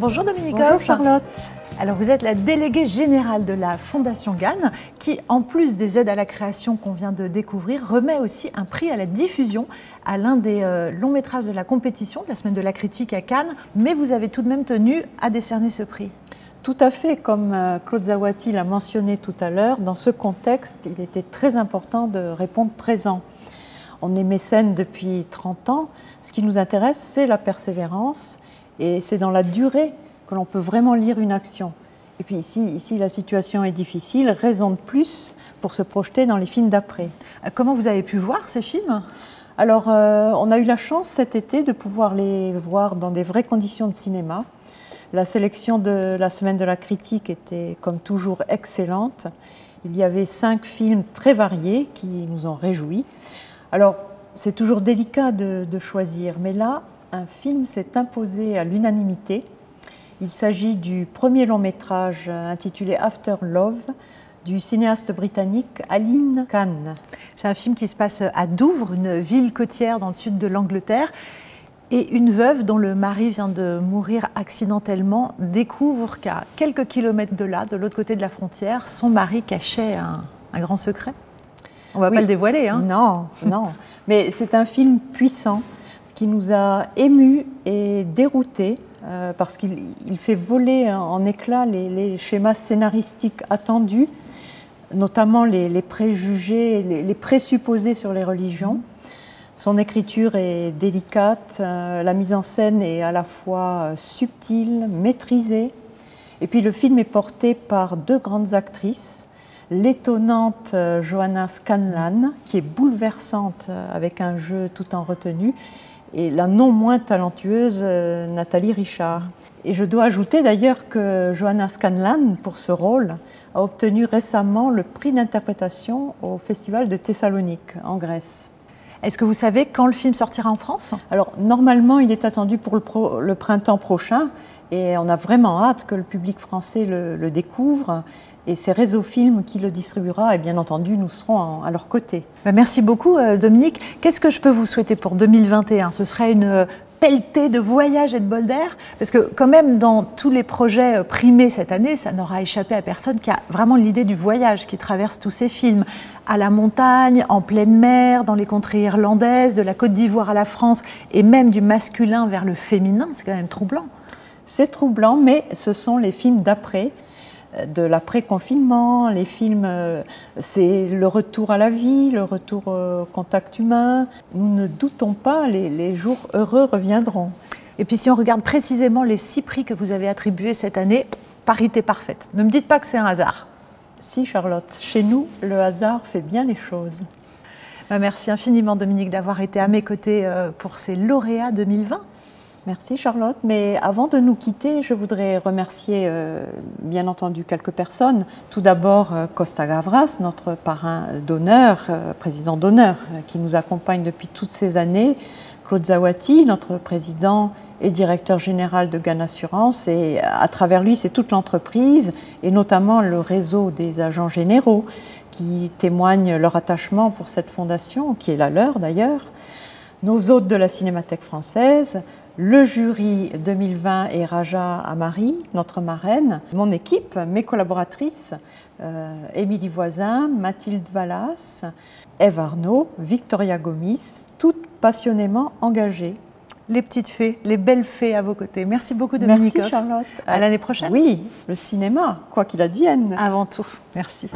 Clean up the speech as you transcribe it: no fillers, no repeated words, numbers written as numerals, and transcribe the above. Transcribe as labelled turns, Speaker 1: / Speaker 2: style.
Speaker 1: Bonjour Dominique.
Speaker 2: Bonjour Charlotte.
Speaker 1: Alors vous êtes la déléguée générale de la Fondation Gane qui, en plus des aides à la création qu'on vient de découvrir, remet aussi un prix à la diffusion à l'un des longs métrages de la compétition de la Semaine de la Critique à Cannes. Mais vous avez tout de même tenu à décerner ce prix.
Speaker 2: Tout à fait, comme Claude Zawati l'a mentionné tout à l'heure, dans ce contexte, il était très important de répondre présent. On est mécène depuis 30 ans. Ce qui nous intéresse, c'est la persévérance et c'est dans la durée que l'on peut vraiment lire une action. Et puis ici, la situation est difficile, raison de plus pour se projeter dans les films d'après.
Speaker 1: Comment vous avez pu voir ces films ?
Speaker 2: Alors, on a eu la chance cet été de pouvoir les voir dans des vraies conditions de cinéma. La sélection de la Semaine de la Critique était, comme toujours, excellente. Il y avait 5 films très variés qui nous ont réjouis. Alors, c'est toujours délicat de choisir, mais là, un film s'est imposé à l'unanimité. Il s'agit du premier long métrage intitulé After Love du cinéaste britannique Aline Khan.
Speaker 1: C'est un film qui se passe à Douvres, une ville côtière dans le sud de l'Angleterre. Et une veuve dont le mari vient de mourir accidentellement découvre qu'à quelques kilomètres de là, de l'autre côté de la frontière, son mari cachait un grand secret. On ne va pas le dévoiler. Hein.
Speaker 2: Non, non. Mais c'est un film puissant qui nous a émus et déroutés parce qu'il fait voler en éclats les schémas scénaristiques attendus, notamment les préjugés, les présupposés sur les religions. Son écriture est délicate, la mise en scène est à la fois subtile, maîtrisée. Et puis le film est porté par 2 grandes actrices, l'étonnante Joanna Scanlan, qui est bouleversante avec un jeu tout en retenue, et la non moins talentueuse Nathalie Richard. Et je dois ajouter d'ailleurs que Joanna Scanlan, pour ce rôle, a obtenu récemment le prix d'interprétation au Festival de Thessalonique, en Grèce.
Speaker 1: Est-ce que vous savez quand le film sortira en France ?
Speaker 2: Alors, normalement, il est attendu pour le printemps prochain et on a vraiment hâte que le public français le découvre. Et c'est Réseau Film qui le distribuera et bien entendu, nous serons à leur côté.
Speaker 1: Merci beaucoup Dominique. Qu'est-ce que je peux vous souhaiter pour 2021 ? Ce serait une pelletée de voyages et de bol d'air, parce que quand même dans tous les projets primés cette année, ça n'aura échappé à personne qui a vraiment l'idée du voyage qui traverse tous ces films, à la montagne, en pleine mer, dans les contrées irlandaises, de la Côte d'Ivoire à la France, et même du masculin vers le féminin, c'est quand même troublant.
Speaker 2: C'est troublant, mais ce sont les films d'après, de l'après-confinement, les films, c'est le retour à la vie, le retour au contact humain. Nous ne doutons pas, les jours heureux reviendront.
Speaker 1: Et puis si on regarde précisément les 6 prix que vous avez attribués cette année, parité parfaite. Ne me dites pas que c'est un hasard.
Speaker 2: Si Charlotte, chez nous, le hasard fait bien les choses.
Speaker 1: Merci infiniment Dominique d'avoir été à mes côtés pour ces lauréats 2020.
Speaker 2: Merci Charlotte, mais avant de nous quitter, je voudrais remercier bien entendu quelques personnes. Tout d'abord Costa Gavras, notre parrain d'honneur, président d'honneur, qui nous accompagne depuis toutes ces années. Claude Zawati, notre président et directeur général de Gane Assurance, et à travers lui c'est toute l'entreprise et notamment le réseau des agents généraux qui témoignent leur attachement pour cette fondation, qui est la leur d'ailleurs. Nos hôtes de la Cinémathèque française, le jury 2020 et Raja Amari, notre marraine, mon équipe, mes collaboratrices, Émilie Voisin, Mathilde Vallas, Ève Arnaud, Victoria Gomis, toutes passionnément engagées.
Speaker 1: Les petites fées, les belles fées à vos côtés. Merci beaucoup Dominique.
Speaker 2: Merci Charlotte.
Speaker 1: À l'année prochaine.
Speaker 2: Oui, le cinéma, quoi qu'il advienne.
Speaker 1: Avant tout, merci.